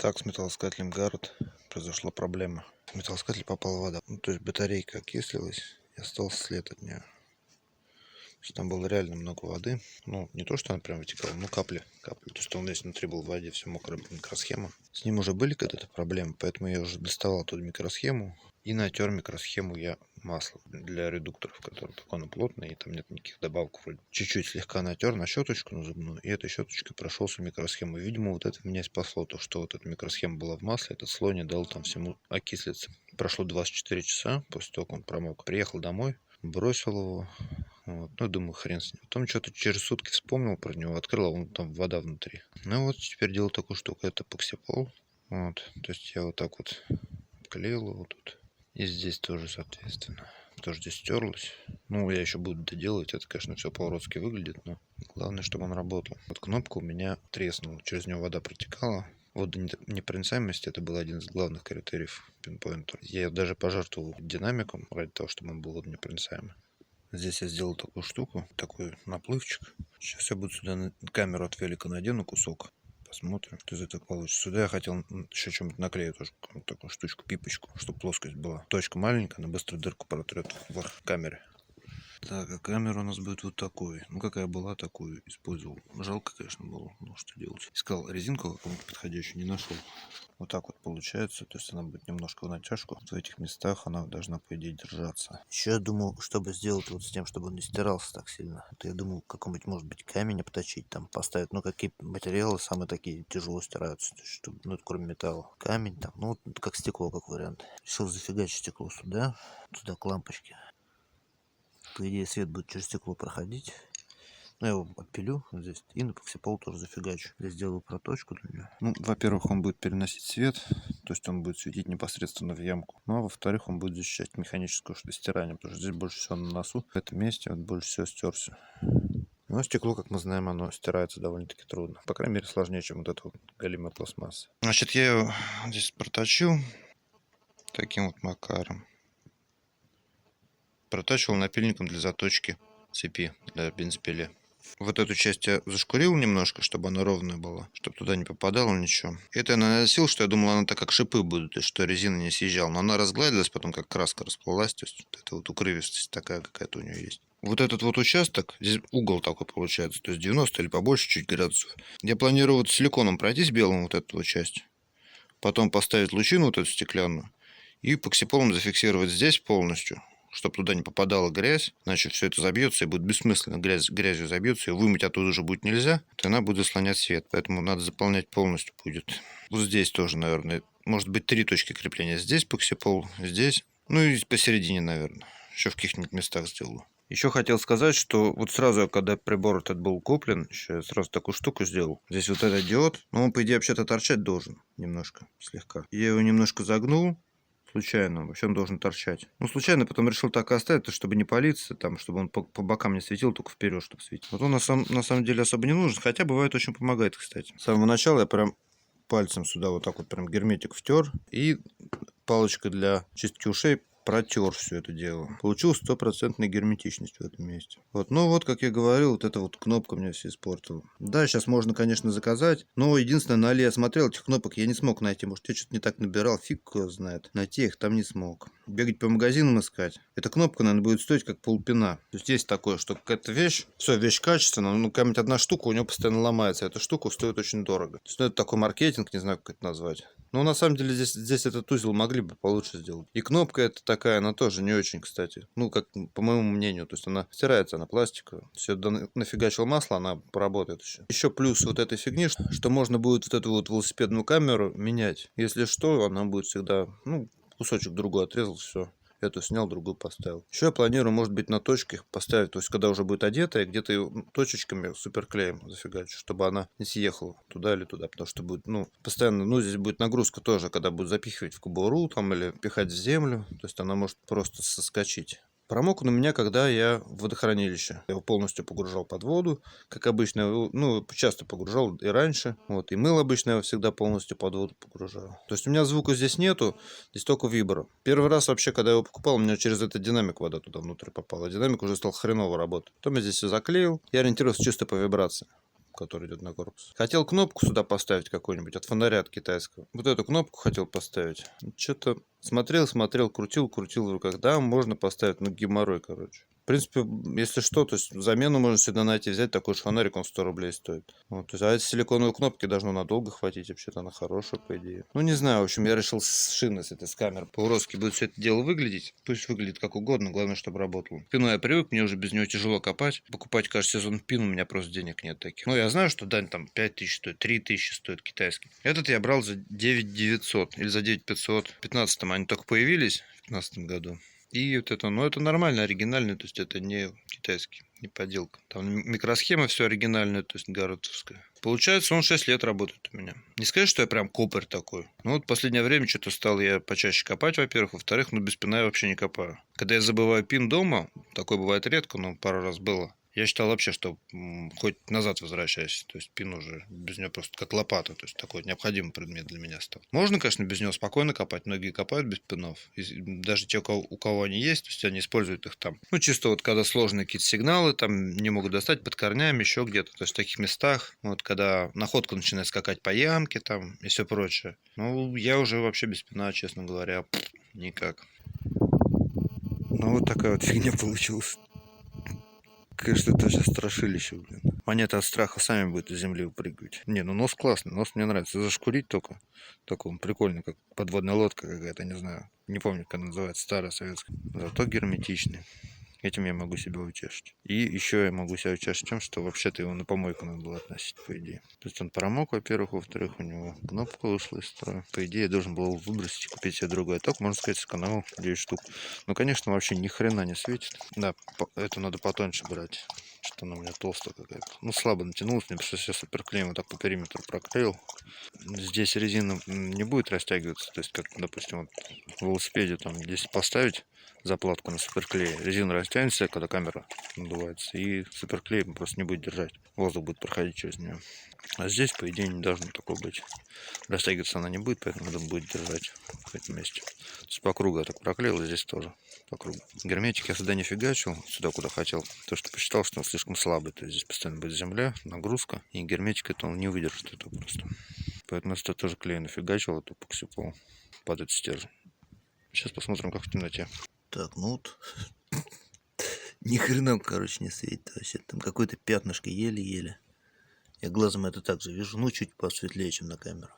Так, с металлоискателем Гаррет произошла проблема. В металлоискатель попала вода. То есть батарейка окислилась и остался след от нее. То есть там было реально много воды. Ну, не то, что она прям вытекала, но капли. Капли. То есть он весь внутри был в воде, все мокрая микросхема. С ним уже были когда-то проблемы, поэтому я уже доставал оттуда микросхему. И натер микросхему я маслом для редукторов, который такой плотный, и там нет никаких добавок. Вроде чуть-чуть слегка натер на щеточку на зубную, и этой щеточкой прошелся микросхему. Видимо, вот это меня спасло, то, что вот эта микросхема была в масле, этот слой не дал там всему окислиться. Прошло 24 часа после того, как он промок. Приехал домой, бросил его. Вот. Ну, думаю, хрен с ним. Потом что-то через сутки вспомнил про него, открыл, а вон там вода внутри. Ну вот теперь делал такую штуку, это эпоксипол. Вот. То есть я вот так вот клеил его тут. И здесь тоже, соответственно. Тоже здесь стерлось. Ну, я еще буду доделывать. Это, конечно, все по-уродски выглядит, но главное, чтобы он работал. Вот кнопка у меня треснула. Через нее вода протекала. Водонепроницаемость — это был один из главных критериев пинпоинта. Я даже пожертвовал динамиком ради того, чтобы он был водонепроницаемый. Здесь я сделал такую штуку, такой наплывчик. Сейчас я буду сюда камеру от велика надену кусок. Посмотрим, что из этого получится. Сюда я хотел еще что-нибудь наклеить, тоже такую штучку, пипочку, чтобы плоскость была. Точка маленькая, она быстро дырку протрет в камере. Так, а камера у нас будет вот такой. Ну, какая была, такую использовал. Жалко, конечно, было. Ну, что делать. Искал резинку какую-нибудь подходящую, не нашел. Вот так вот получается. То есть она будет немножко в натяжку. В этих местах она должна, по идее, держаться. Еще я думал, чтобы сделать вот с тем, чтобы он не стирался так сильно. То я думал, какой-нибудь, может быть, камень обточить, там поставить. Ну, какие материалы самые такие тяжело стираются. То есть, чтобы, ну, это кроме металла. Камень там, ну, вот как стекло, как вариант. Решил зафигачить стекло сюда. Туда к лампочке. По идее, свет будет через стекло проходить. Ну, я его отпилю вот здесь. И на эпоксипол тоже зафигачу. Я сделаю проточку для него. Ну, во-первых, он будет переносить свет. То есть он будет светить непосредственно в ямку. Ну, а во-вторых, он будет защищать механическое стирание. Потому что здесь больше всего на носу. В этом месте вот больше всего стерся. Но стекло, как мы знаем, оно стирается довольно-таки трудно. По крайней мере, сложнее, чем вот эта вот галимая пластмасса. Значит, я его здесь проточил. Таким вот макаром. Протачивал напильником для заточки цепи для бензопилы. Вот эту часть я зашкурил немножко, чтобы она ровная была, чтобы туда не попадало ничего. Это я наносил, что я думал, она так как шипы будут, и что резина не съезжала. Но она разгладилась, потом как краска расплылась. То есть вот эта вот укрывистость такая какая-то у нее есть. Вот этот вот участок, здесь угол такой получается, то есть 90 или побольше чуть градусов. Я планирую вот силиконом пройтись белым вот эту вот часть. Потом поставить лучину вот эту стеклянную. И эпоксиполом зафиксировать здесь полностью, чтобы туда не попадала грязь, значит, все это забьется и будет бессмысленно. Грязью забьется, и вымыть оттуда уже будет нельзя, то она будет заслонять свет. Поэтому надо заполнять полностью будет. Вот здесь тоже, наверное, может быть 3 точки крепления. Здесь эпоксипол, здесь, ну и посередине, наверное. Еще в каких-нибудь местах сделаю. Еще хотел сказать, что вот сразу, когда прибор этот был куплен, еще я сразу такую штуку сделал. Здесь вот этот диод, ну он, по идее, вообще-то торчать должен немножко, слегка. Я его немножко загнул. Случайно, вообще он должен торчать. Ну, случайно потом решил так и оставить, чтобы не палиться, там, чтобы он по бокам не светил, только вперед, чтобы светить. Вот он на самом деле особо не нужен, хотя бывает очень помогает, кстати. С самого начала я прям пальцем сюда вот так вот прям герметик втер и палочкой для чистки ушей протер все это дело. Получил 100% герметичность в этом месте. Вот, ну вот, как я говорил, вот эта вот кнопка меня все испортила. Да, сейчас можно, конечно, заказать, но единственное, на Али я смотрел, этих кнопок я не смог найти. Может, я что-то не так набирал, фиг его знает. Найти их там не смог. Бегать по магазинам искать. Эта кнопка, наверное, будет стоить как полпина. То есть есть такое, что какая-то вещь, все, вещь качественная, ну, какая-нибудь одна штука у него постоянно ломается. Эта штука стоит очень дорого. То есть, ну, это такой маркетинг, не знаю, как это назвать. Но на самом деле здесь этот узел могли бы получше сделать. И кнопка эта такая, она тоже не очень, кстати. Ну, как по моему мнению. То есть она стирается, она пластиковая. Все нафигачил масло, она поработает еще. Еще плюс вот этой фигни, что можно будет вот эту вот велосипедную камеру менять. Если что, она будет всегда, ну, кусочек другой отрезал, все. Эту снял, другую поставил. Еще я планирую, может быть, на точках поставить, то есть, когда уже будет одетая, где-то ее точечками суперклеем зафигачу, чтобы она не съехала туда или туда, потому что будет, ну, постоянно, ну, здесь будет нагрузка тоже, когда будет запихивать в кобуру там или пихать в землю, то есть, она может просто соскочить. Промок он у меня, когда я в водохранилище. Я его полностью погружал под воду, как обычно, ну, часто погружал и раньше. Вот, и мыл обычно я всегда полностью под воду погружал. То есть у меня звука здесь нету, здесь только вибро. Первый раз вообще, когда я его покупал, у меня через этот динамик вода туда внутрь попала. Динамик уже стал хреново работать. Потом я здесь все заклеил, я ориентировался чисто по вибрации. который идет на корпус. Хотел кнопку сюда поставить какую-нибудь от фонаря от китайского. Вот эту кнопку хотел поставить. Что-то смотрел, крутил в руках. Да, можно поставить, но геморрой, короче. В принципе, если что, то есть замену можно всегда найти, взять такой же фонарик, он 100 рублей стоит. Вот, то есть, а эти силиконовые кнопки должно надолго хватить, вообще-то она хорошая, по идее. Ну, не знаю, в общем, я решил с шины, с этой с камеры по-уродски будет все это дело выглядеть. Пусть выглядит как угодно, главное, чтобы работало. Пину я привык, мне уже без него тяжело копать. Покупать, каждый сезон пин, у меня просто денег нет таких. Ну, я знаю, что дань там 5000 стоит, 3000 стоит китайский. Этот я брал за 9900 или за 9500. В 15-м они только появились, в 15 году. И вот это, ну, это нормально, оригинальный, то есть это не китайский, не подделка. Там микросхема все оригинальная, то есть гарутовская. Получается, он 6 лет работает у меня. Не сказать, что я прям копарь такой. Ну вот в последнее время что-то стал я почаще копать, во-первых. Во-вторых, ну без пина я вообще не копаю. Когда я забываю пин дома, такое бывает редко, но пару раз было. Я считал вообще, что хоть назад возвращаюсь. То есть пин уже без него просто как лопата. То есть такой необходимый предмет для меня стал. Можно, конечно, без него спокойно копать. Многие копают без пинов. И даже те, у кого они есть, то есть они используют их там. Ну, чисто вот когда сложные какие-то сигналы, там не могут достать под корнями, еще где-то. То есть в таких местах, вот когда находка начинает скакать по ямке там и все прочее. Ну, я уже вообще без пина, честно говоря, никак. Ну, вот такая вот фигня получилась. Конечно, это же страшилище, блин. Монеты от страха сами будут из земли выпрыгивать. Не, ну нос классный, нос мне нравится. Зашкурить только. Такой он прикольный, как подводная лодка какая-то, не знаю. Не помню, как она называется, старая советская. Зато герметичный. Этим я могу себя утешить. И еще я могу себя утешить тем, что вообще-то его на помойку надо было относить, по идее. То есть он промок, во-первых, во-вторых, у него кнопка вышла из строя. По идее, я должен был выбросить и купить себе другой. А так, можно сказать, сэкономил 9 штук. Ну, конечно, вообще ни хрена не светит. Да, это надо потоньше брать. Что она у меня толстая какая-то. Ну, слабо натянулась, мне пришлось все суперклеем вот так по периметру проклеил. Здесь резина не будет растягиваться. То есть, как, допустим, вот в велосипеде, там, если поставить заплатку на суперклей, резина растянется, когда камера надувается, и суперклей просто не будет держать. Воздух будет проходить через нее. А здесь, по идее, не должно такого быть. Растягиваться она не будет, поэтому надо будет держать в этом месте. То есть по кругу я так проклеил, и здесь тоже по кругу. Герметик я сюда не фигачил, сюда куда хотел, потому что посчитал, что он слишком слабый. То есть здесь постоянно будет земля, нагрузка, и герметик это он не выдержит это просто. Поэтому я сюда тоже клей нафигачил, а то поксипал под этот стержень. Сейчас посмотрим, как в темноте. Так, ну вот. Ни хрена, короче, не светит вообще. Там какое-то пятнышко еле-еле. Я глазом это также вижу, ну чуть посветлее, чем на камеру.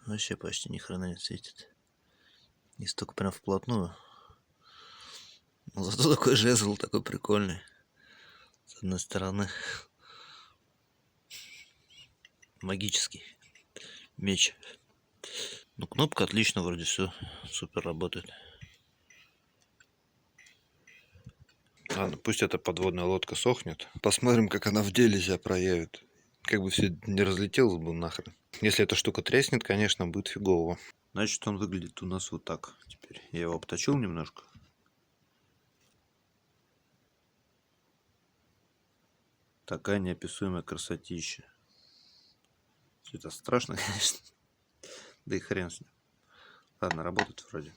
Вообще почти ни хрена не светит. Не столько прям вплотную. Но зато такой жезл, такой прикольный. С одной стороны. Магический меч. Ну, кнопка отлично, вроде все супер работает. Ладно, пусть эта подводная лодка сохнет. Посмотрим, как она в деле себя проявит. Как бы все не разлетелось бы нахрен. Если эта штука треснет, конечно, будет фигово. Значит, он выглядит у нас вот так теперь. Я его обточил немножко. Такая неописуемая красотища. Это страшно, конечно. Да и хрен с ним. Ладно, работает вроде.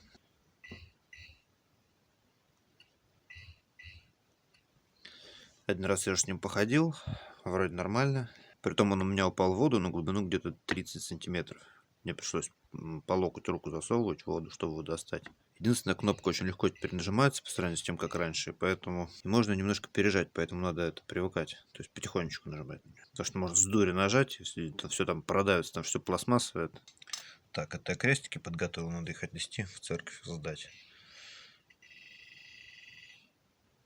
Один раз я уже с ним походил. Вроде нормально. Притом он у меня упал в воду на глубину где-то 30 сантиметров. Мне пришлось по локоть руку засовывать в воду, чтобы его достать. Единственная кнопка очень легко теперь нажимается по сравнению с тем, как раньше. Поэтому можно немножко пережать, поэтому надо это привыкать. То есть потихонечку нажимать. Потому что можно с дури нажать, если это все там продавится, там все пластмассовое. Так, это я крестики подготовил, надо их отнести в церковь, сдать.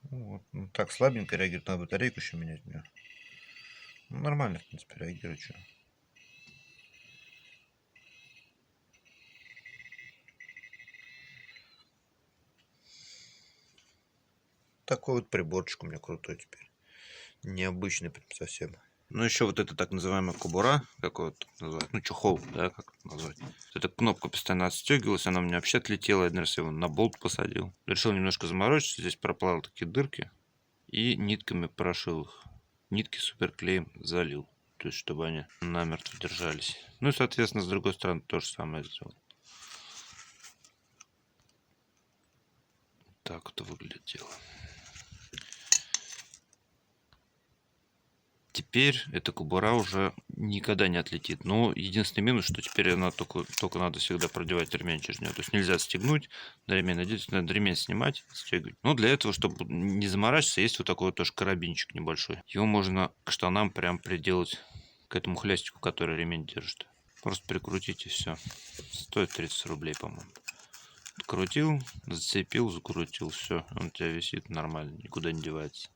Вот. Ну, так, слабенько реагирует, надо батарейку еще менять мне. Ну, нормально, в принципе, реагирует. Что. Такой вот приборчик у меня крутой теперь. Необычный прям совсем. Ну, еще вот это так называемая кобура, как вот называют, ну, чехол, да, как это назвать. Эта кнопка постоянно отстегивалась, она у меня вообще отлетела, один раз я его на болт посадил. Решил немножко заморочиться, здесь проплавил такие дырки и нитками прошил их. Нитки суперклеем залил, то есть чтобы они намертво держались. Ну и, соответственно, с другой стороны то же самое сделал. Так это выглядит дело. теперь эта кобура уже никогда не отлетит. Но единственный минус, что теперь она только надо всегда продевать ремень через нее. То есть нельзя стегнуть, на ремень надеть, надо ремень снимать, стегивать. Но для этого, чтобы не заморачиваться, есть вот такой вот тоже карабинчик небольшой. Его можно к штанам прям приделать, к этому хлястику, который ремень держит. Просто прикрутите, все. Стоит 30 рублей, по-моему. Открутил, зацепил, закрутил, все. Он у тебя висит нормально, никуда не девается.